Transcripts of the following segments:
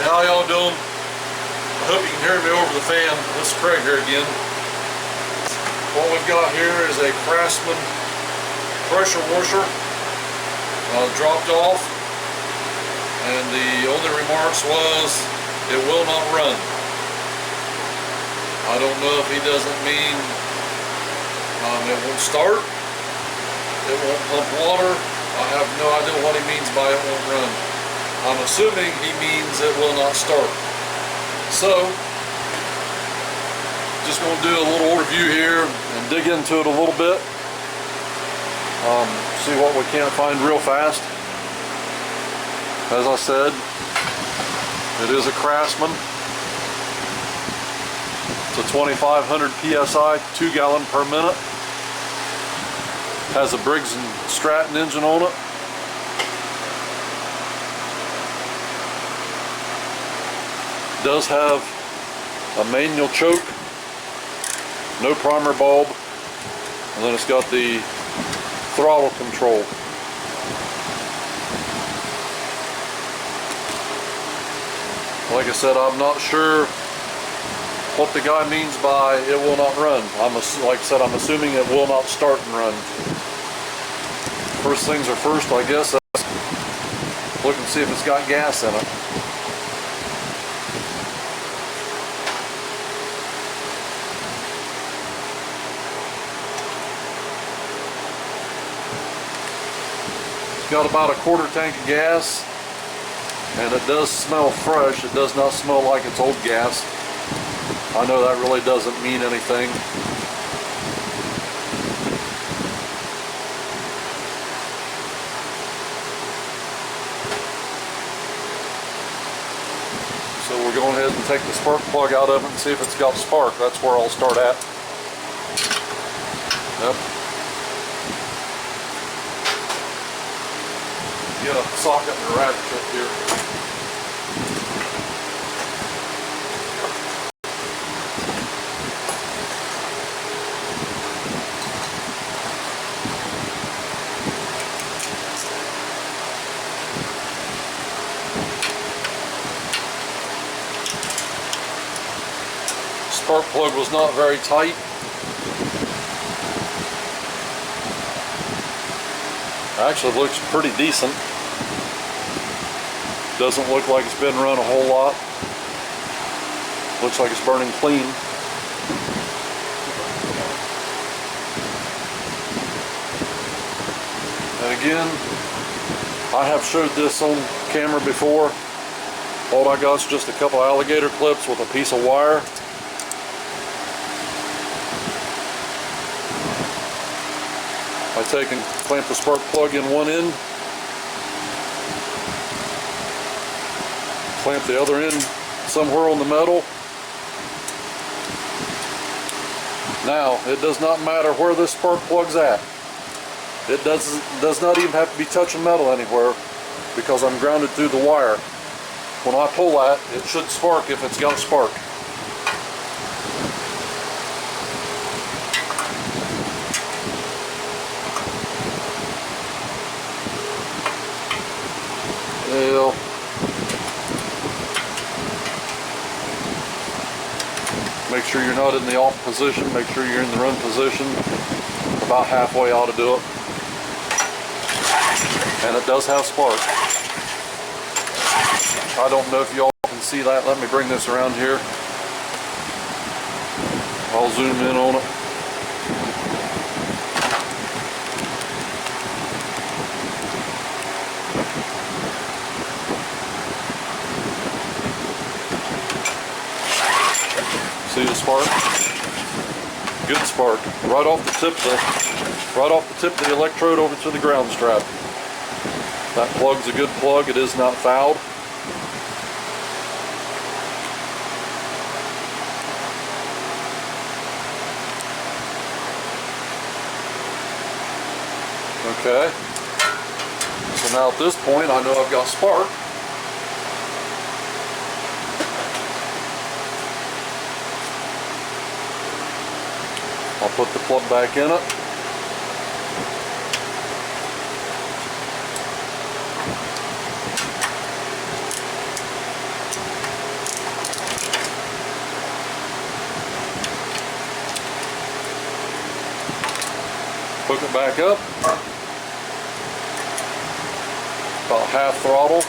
How y'all doing? I hope you can hear me over the fan. This is Craig here again. What we've got here is a Craftsman pressure washer dropped off, and the only remarks was it will not run. I don't know if he doesn't mean it won't start, it won't pump water. I have no idea what he means by it won't run. I'm assuming he means it will not start. So, just going to do a little overview here and dig into it a little bit. See what we can't find real fast. As I said, it is a Craftsman. It's a 2500 PSI, 2 gallon per minute. Has a Briggs & Stratton engine on it. Does have a manual choke, no primer bulb, and then it's got the throttle control. Like I said, I'm not sure what the guy means by it will not run. Like I said, I'm assuming it will not start and run. First things are first, I guess. Let's look and see if it's got gas in it. It's got about a quarter tank of gas, and it does smell fresh. It does not smell like it's old gas. I know that really doesn't mean anything. So we're going ahead and take the spark plug out of it and see if it's got spark. That's where I'll start at. Yep. Get a socket and a ratchet up here. Spark plug was not very tight. Actually, it looks pretty decent. Doesn't look like it's been run a whole lot. Looks like it's burning clean. And again, I have showed this on camera before. All I got is just a couple alligator clips with a piece of wire. I take and clamp the spark plug in one end, clamp the other end somewhere on the metal. Now, it does not matter where this spark plug's at. It does not even have to be touching metal anywhere because I'm grounded through the wire. When I pull that, it should spark if it's got spark. Well, make sure you're not in the off position, make sure you're in the run position. About halfway ought to do it. And it does have spark. I don't know if y'all can see that. Let me bring this around here. I'll zoom in on it. See the spark? Good spark. Right off the tip of the electrode over to the ground strap. That plug's a good plug. It is not fouled. Okay. So now at this point I know I've got spark. I'll put the plug back in it. Hook it back up. About half throttle.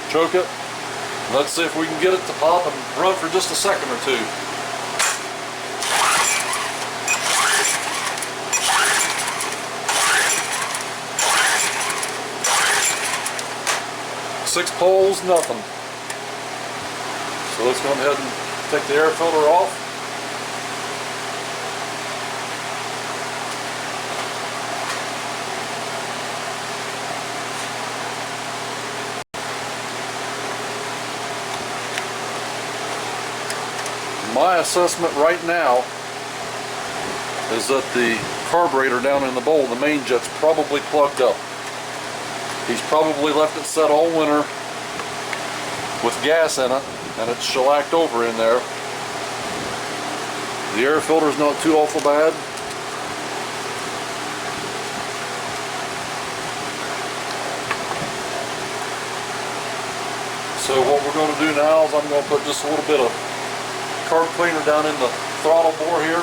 Choke it. Let's see if we can get it to pop and run for just a second or two. Six poles, nothing. So let's go ahead and take the air filter off. My assessment right now is that the carburetor down in the bowl, the main jet's probably plugged up. He's probably left it set all winter with gas in it, and it's shellacked over in there. The air filter's not too awful bad. So what we're going to do now is I'm going to put just a little bit of carb cleaner down in the throttle bore here.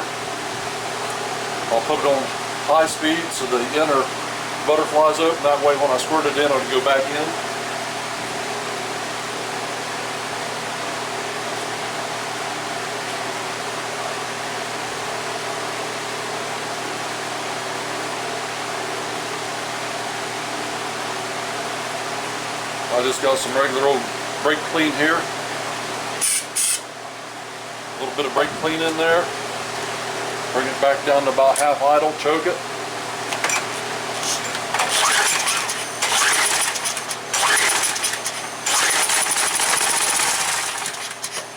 I'll put it on high speed so the inner butterflies open. That way when I squirt it in, it'll go back in. I just got some regular old brake clean here. A little bit of brake clean in there. Bring it back down to about half idle, choke it.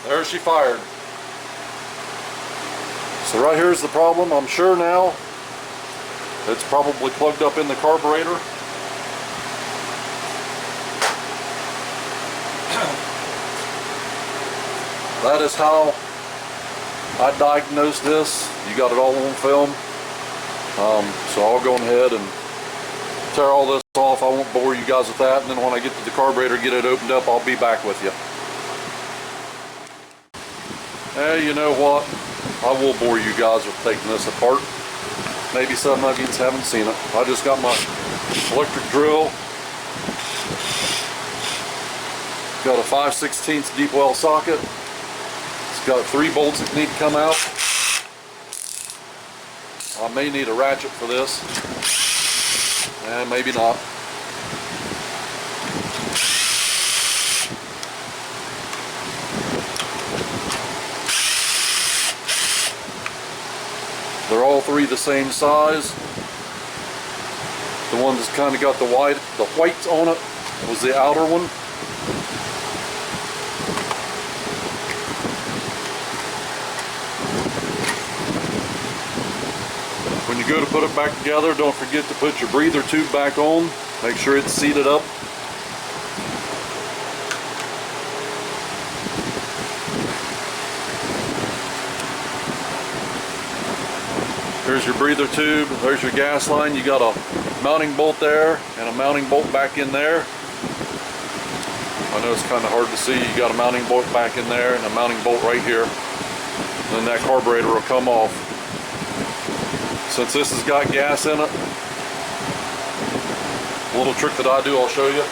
There she fired. So right here's the problem. I'm sure now it's probably plugged up in the carburetor. That is how I diagnosed this. You got it all on film. So I'll go ahead and tear all this off. I won't bore you guys with that. And then when I get to the carburetor, get it opened up, I'll be back with you. Hey, you know what? I will bore you guys with taking this apart. Maybe some of you haven't seen it. I just got my electric drill. Got a 5/16 deep well socket. It's got 3 bolts that need to come out. I may need a ratchet for this. And maybe not. They're all 3 the same size. The one that's kind of got the white on it was the outer one. When you go to put it back together, don't forget to put your breather tube back on. Make sure it's seated up. Here's your breather tube, there's your gas line. You got a mounting bolt there and a mounting bolt back in there. I know it's kind of hard to see. You got a mounting bolt back in there and a mounting bolt right here. And then that carburetor will come off. Since this has got gas in it, a little trick that I do, I'll show you.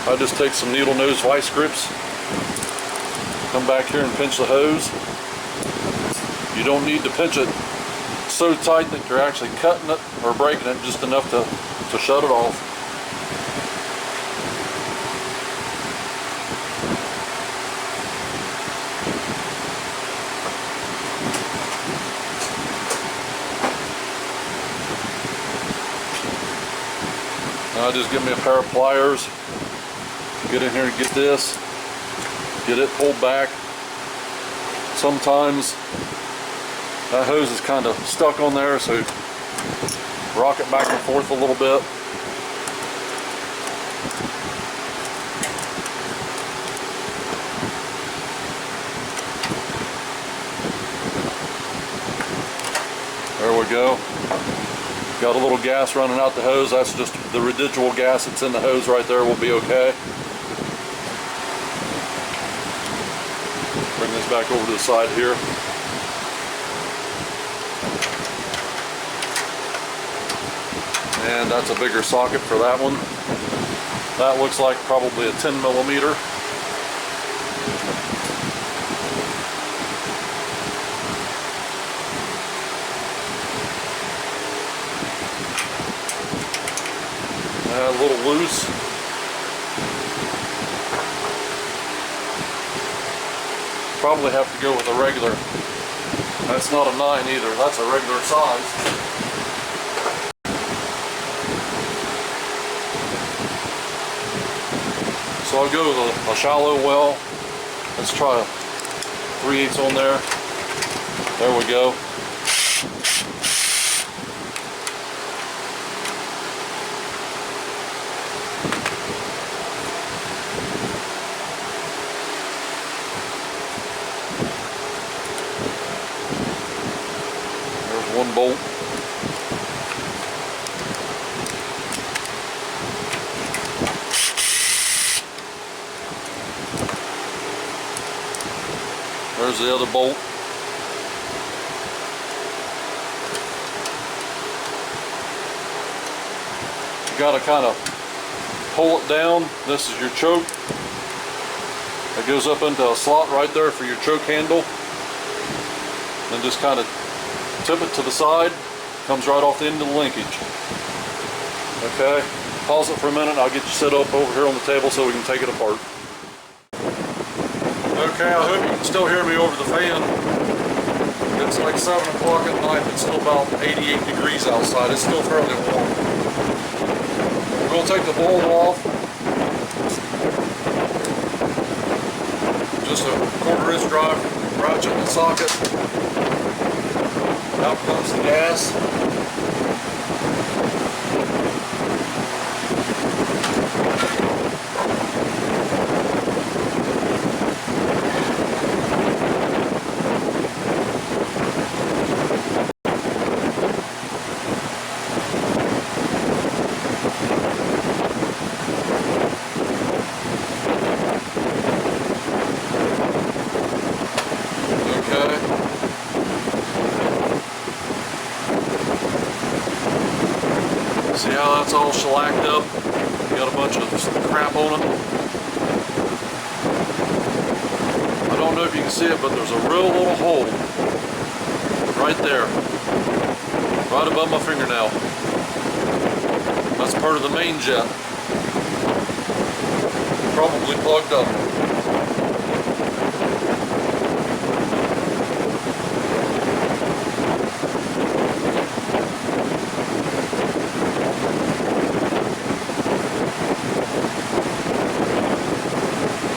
I just take some needle nose vice grips, come back here and pinch the hose. You don't need to pinch it so tight that you're actually cutting it or breaking it, just enough to shut it off. Now just give me a pair of pliers. Get in here and get this. Get it pulled back. Sometimes that hose is kind of stuck on there, so rock it back and forth a little bit. There we go. Got a little gas running out the hose. That's just the residual gas that's in the hose right there will be okay. Bring this back over to the side here. And that's a bigger socket for that one. That looks like probably a 10 millimeter. A little loose. Probably have to go with a regular. That's not a 9 either. That's a regular size. So I'll go with a shallow well. Let's try a 3/8 on there. There we go. There's one bolt. There's the other bolt. You gotta kind of pull it down. This is your choke. It goes up into a slot right there for your choke handle. And just kind of tip it to the side. Comes right off the end of the linkage. Okay, pause it for a minute. I'll get you set up over here on the table so we can take it apart. Okay, I hope you can still hear me over the fan. It's like 7 o'clock at night. It's still about 88 degrees outside. It's still fairly warm. We're going to take the bowl off. Just a 1/4 inch drive, ratchet in the socket. Out comes the gas. See how that's all shellacked up? Got a bunch of crap on it. I don't know if you can see it, but there's a real little hole right there, right above my fingernail. That's part of the main jet. Probably plugged up.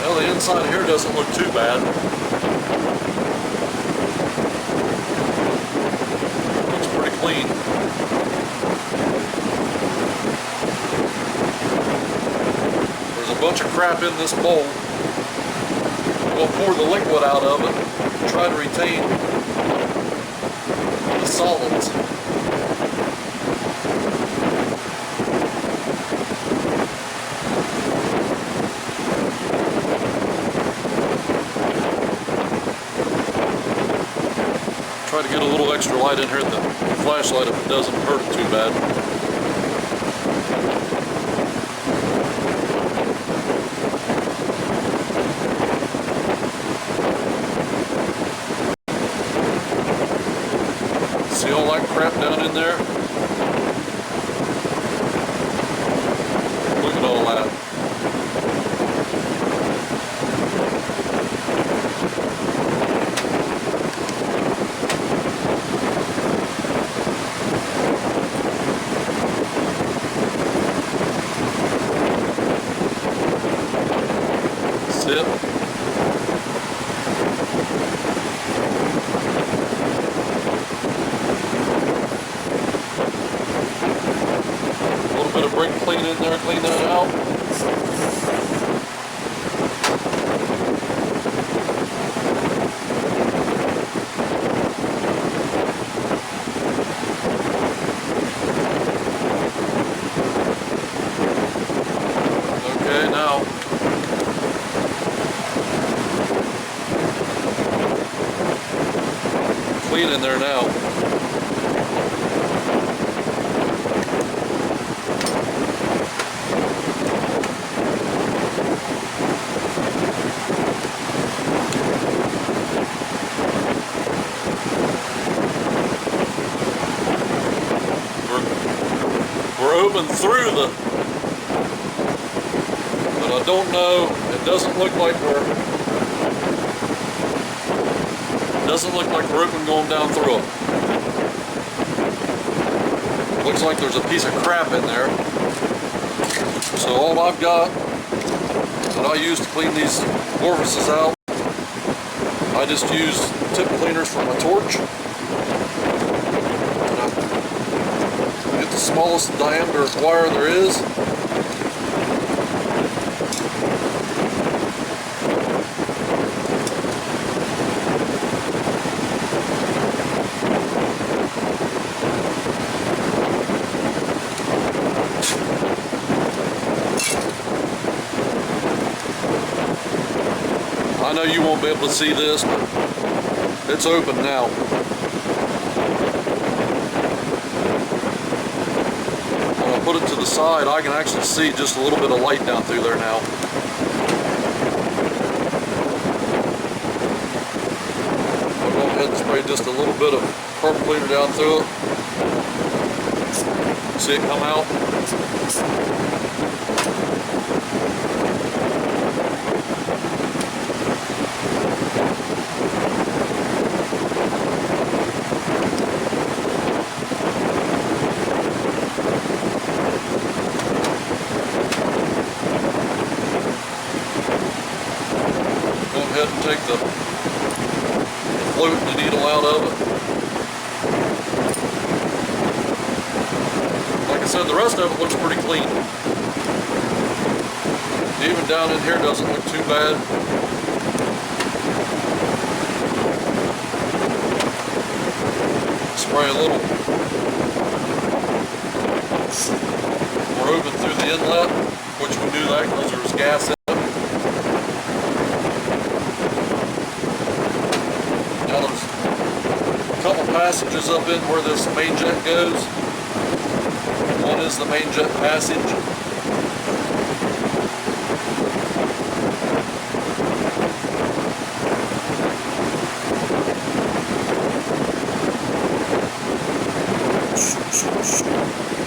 The inside of here doesn't look too bad. Looks pretty clean. There's a bunch of crap in this bowl. We'll pour the liquid out of it and try to retain the solids. Try to get a little extra light in here in the flashlight if it doesn't hurt it too bad. See all that crap down in there? Look at all that. It. A little bit of brake clean in there, clean that out. clean in there now. We're open through the, but I don't know, it doesn't look like we're open going down through it. Looks like there's a piece of crap in there. So all I've got that I use to clean these orifices out, I just use tip cleaners for my torch. Get the smallest diameter wire there is. I know you won't be able to see this, but it's open now. When I put it to the side, I can actually see just a little bit of light down through there now. I'll go ahead and spray just a little bit of carpet cleaner down through it. See it come out? And take the float and the needle out of it. Like I said, the rest of it looks pretty clean. Even down in here doesn't look too bad. Spray a little. We're open through the inlet, which we knew that because there was gas in it. Now there's a couple passages up in where this main jet goes. One is the main jet passage.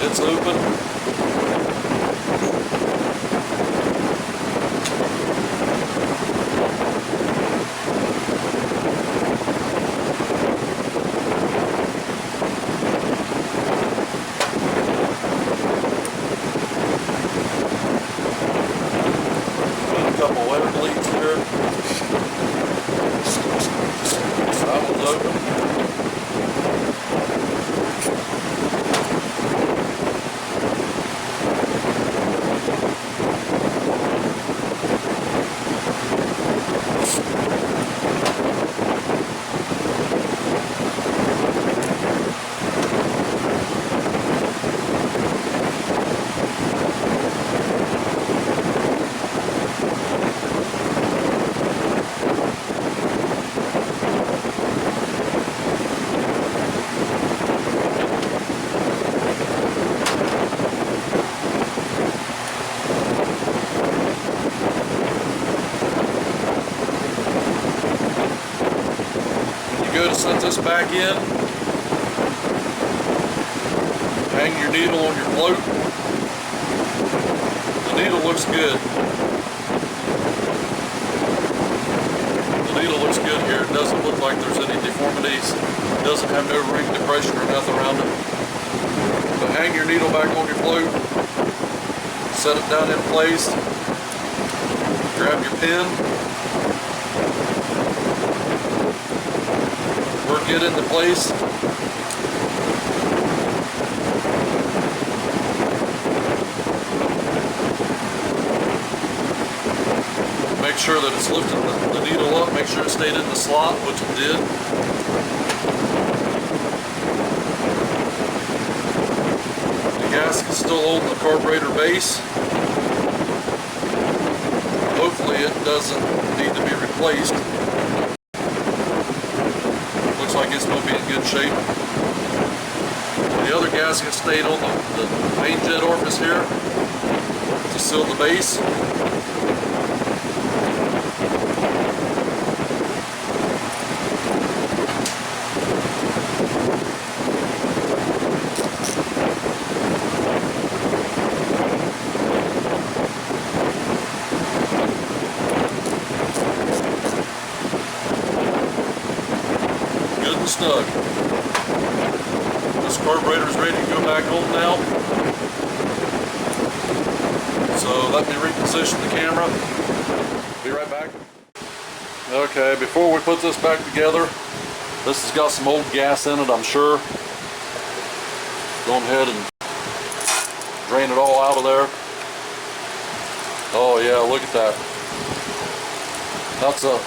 It's open. Couple weather bleeds here. That one's open. Go to set this back in, hang your needle on your float. The needle looks good. The needle looks good here. It doesn't look like there's any deformities. It doesn't have no ring depression or nothing around it. But hang your needle back on your float, set it down in place, grab your pin, work it into place. Make sure that it's lifting the needle up, make sure it stayed in the slot, which it did. The gasket's still holding the carburetor base. Hopefully it doesn't need to be replaced. Looks like gasket will be in good shape. The other gasket stayed on the main jet orifice here to seal the base. Good and snug. This carburetor is ready to go back on now. So let me reposition the camera. Be right back. Okay, before we put this back together, this has got some old gas in it, I'm sure. Go ahead and drain it all out of there. Oh yeah, look at that. That's a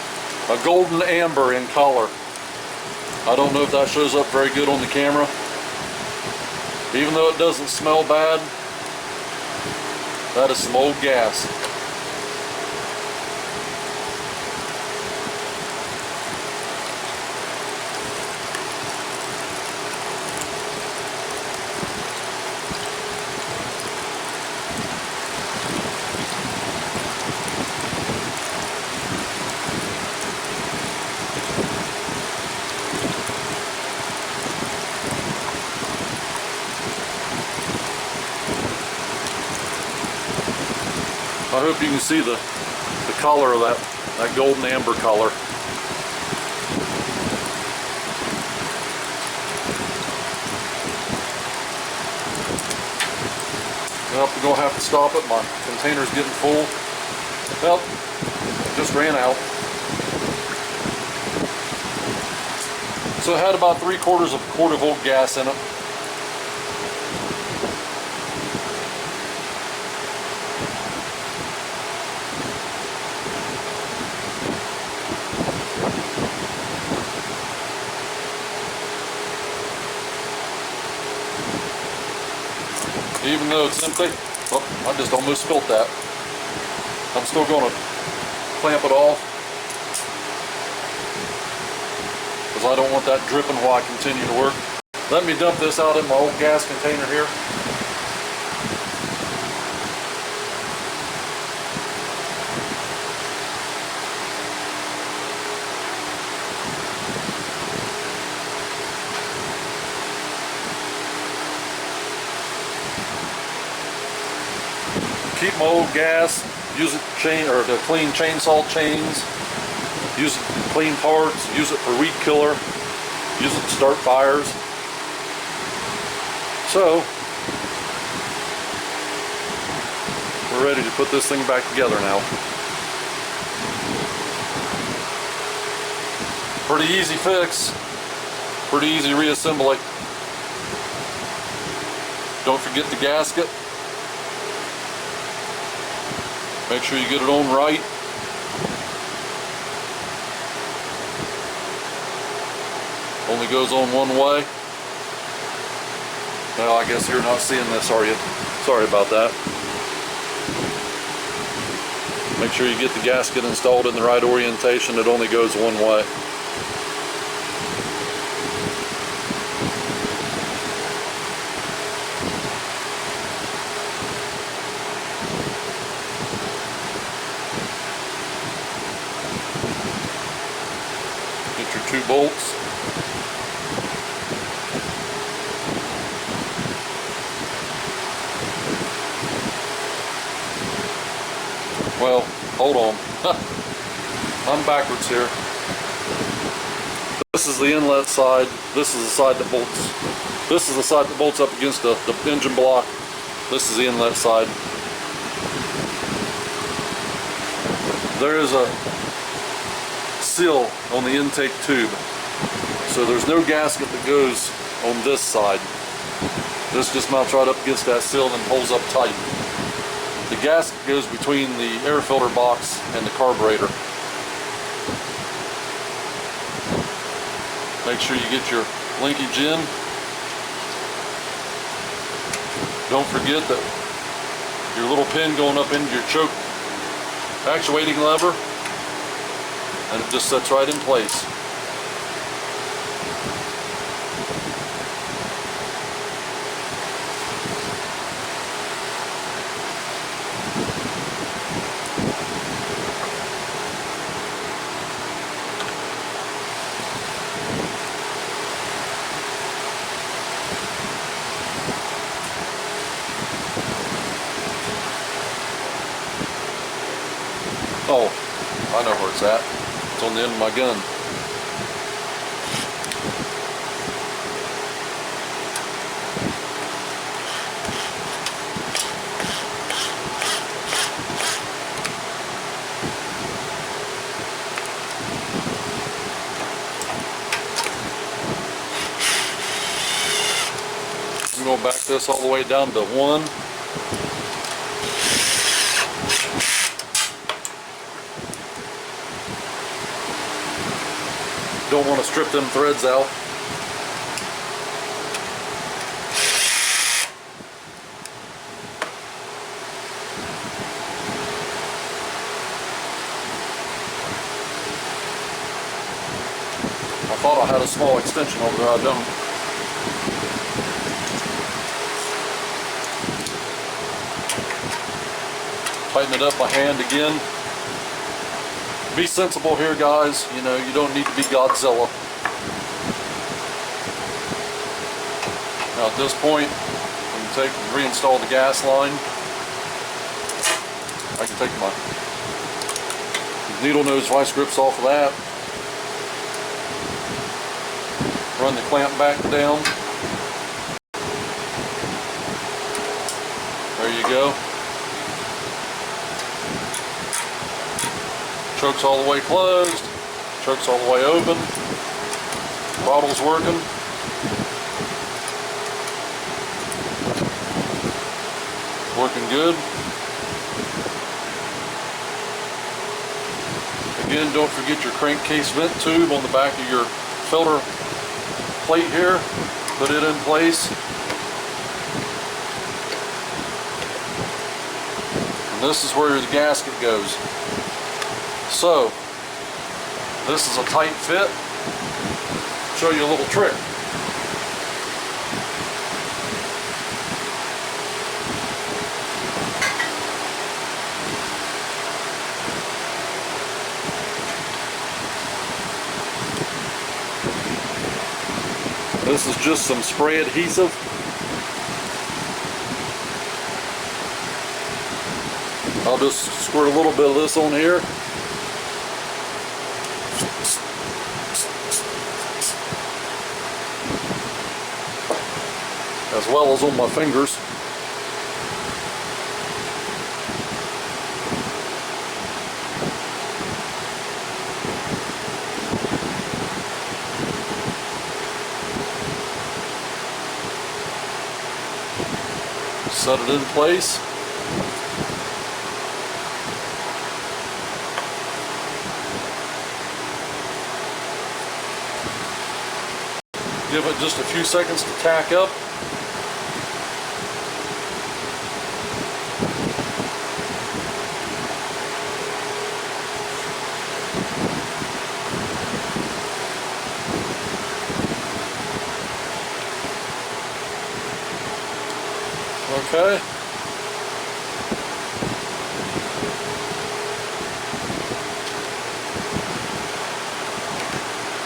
golden amber in color. I don't know if that shows up very good on the camera. Even though it doesn't smell bad, that is some old gas. I hope you can see the color of that golden amber color. Well, we're going to have to stop it. My container's getting full. Well, just ran out. So it had about 3/4 of a quart of old gas in it. Even though it's empty, well, I just almost spilt that. I'm still going to clamp it off because I don't want that dripping while I continue to work. Let me dump this out in my old gas container here. Keep my old gas, use it to clean chainsaw chains, use it to clean parts, use it for weed killer, use it to start fires. So, we're ready to put this thing back together now. Pretty easy fix, pretty easy reassembly. Don't forget the gasket. Make sure you get it on right. Only goes on one way. Well, I guess you're not seeing this, are you? Sorry about that. Make sure you get the gasket installed in the right orientation. It only goes one way. Two bolts. Well, hold on. I'm backwards here. This is the inlet side. This is the side that bolts. This is the side that bolts up against the engine block. This is the inlet side. There is a seal on the intake tube, so there's no gasket that goes on this side. This just mounts right up against that seal and holds up tight. The gasket goes between the air filter box and the carburetor. Make sure you get your linkage in. Don't forget that your little pin going up into your choke actuating lever, and it just sets right in place. part's at. It's on the end of my gun. I'm going to back this all the way down to 1. Don't want to strip them threads out. I thought I had a small extension over there, I don't. Tighten it up by hand again. Be sensible here, guys. You know, you don't need to be Godzilla. Now at this point, I'm going to reinstall the gas line. I can take my needle nose vice grips off of that. Run the clamp back down. There you go. Choke's all the way closed. Choke's all the way open. Throttle's working. Working good. Again, don't forget your crankcase vent tube on the back of your filter plate here. Put it in place. And this is where the gasket goes. So, this is a tight fit. Show you a little trick. This is just some spray adhesive. I'll just squirt a little bit of this on here. As well as on my fingers. Set it in place. Give it just a few seconds to tack up. Okay.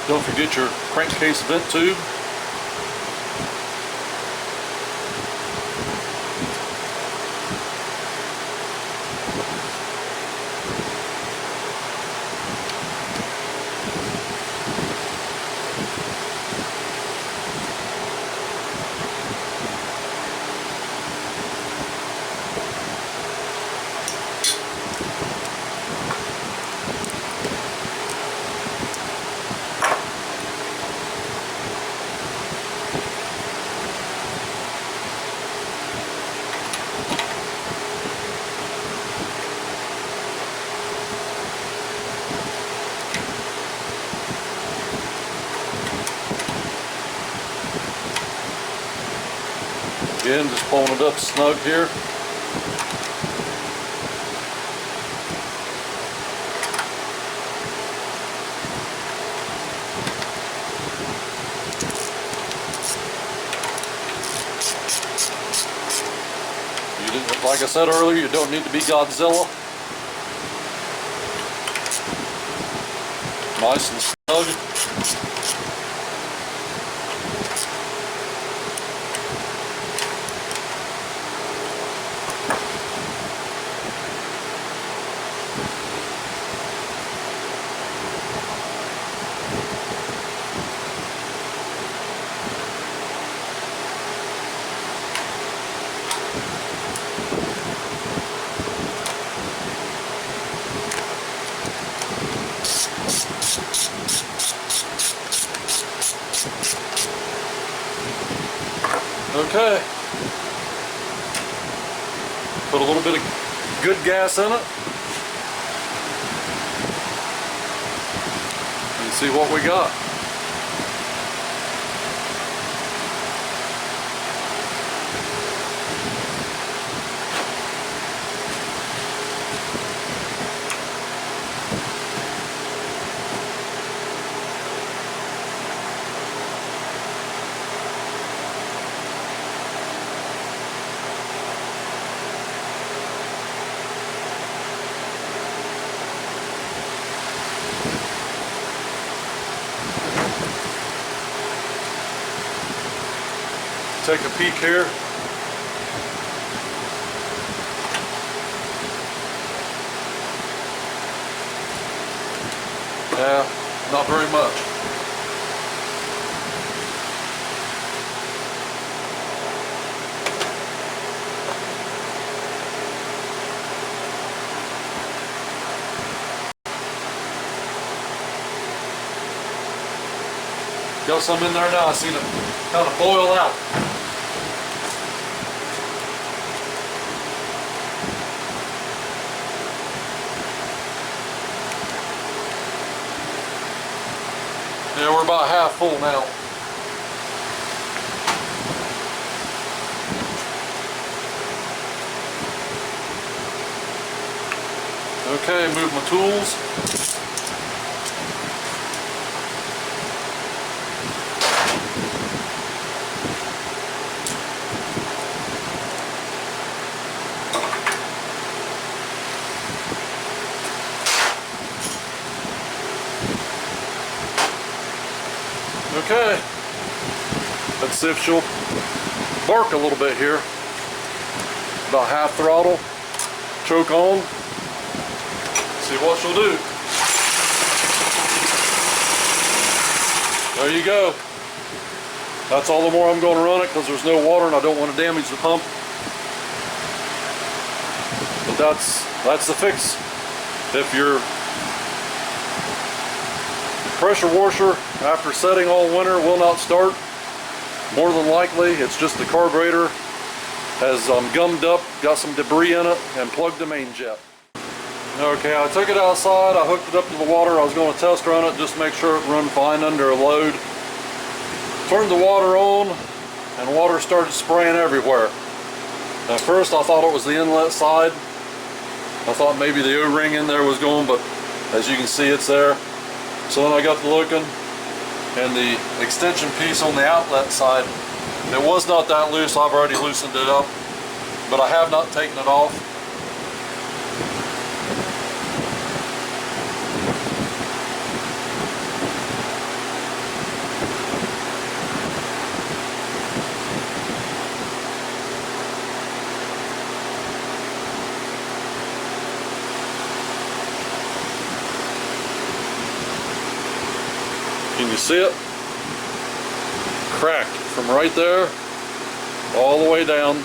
Don't forget your crankcase vent tube. Again, just pulling it up snug here. You didn't, like I said earlier, you don't need to be Godzilla. Nice and snug. Okay. Put a little bit of good gas in it. And see what we got. Take a peek here. Yeah, not very much. Got some in there now. I seen it kind of boil out. Yeah, we're about half full now. Okay, move my tools. Okay, let's see if she'll bark a little bit here. About half throttle, choke on, see what she'll do. There you go. That's all the more I'm going to run it because there's no water and I don't want to damage the pump. But that's the fix. If your pressure washer after setting all winter will not start, more than likely it's just the carburetor has gummed up, got some debris in it, and plugged the main jet. Okay, I took it outside, I hooked it up to the water. I was going to test run it just to make sure it run fine under a load. Turned the water on and water started spraying everywhere. At first I thought it was the inlet side. I thought maybe the O-ring in there was going, but as you can see it's there. So then I got to looking, and the extension piece on the outlet side, it was not that loose. I've already loosened it up, but I have not taken it off. Can you see it? Cracked from right there all the way down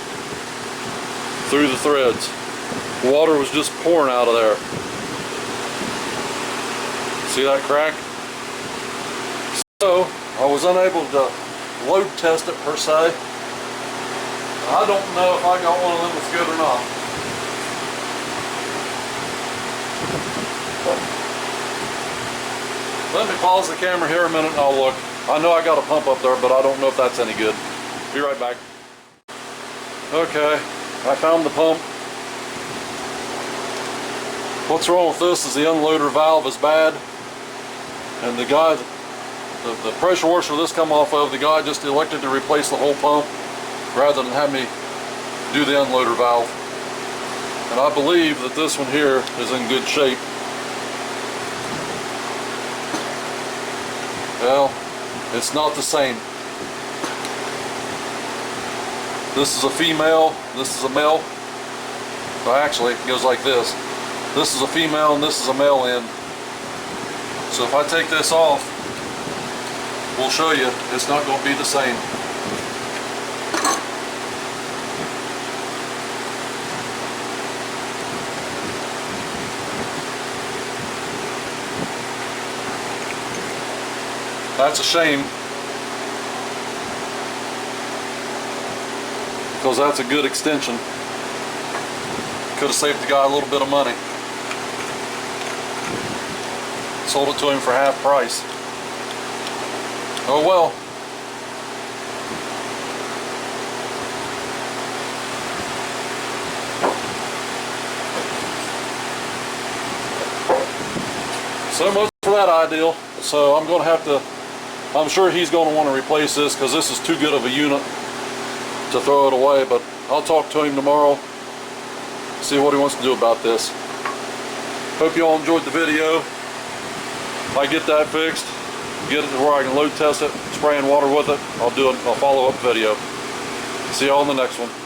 through the threads. Water was just pouring out of there. See that crack? So I was unable to load test it per se. I don't know if I got one of them that's good or not. Let me pause the camera here a minute and I'll look. I know I got a pump up there, but I don't know if that's any good. Be right back. Okay, I found the pump. What's wrong with this is the unloader valve is bad. And the guy, the pressure washer this come off of, the guy just elected to replace the whole pump rather than have me do the unloader valve. And I believe that this one here is in good shape. Well, it's not the same. This is a female, this is a male. Well, actually, it goes like this. This is a female and this is a male end. So if I take this off, we'll show you, it's not going to be the same. That's a shame. because that's a good extension. Could have saved the guy a little bit of money. Sold it to him for half price. Oh well. So much for that ideal. So I'm going to have to, I'm sure he's going to want to replace this because this is too good of a unit to throw it away, but I'll talk to him tomorrow, see what he wants to do about this. Hope you all enjoyed the video. If I get that fixed, get it to where I can load test it, spraying water with it, I'll do a follow-up video. See y'all in the next one.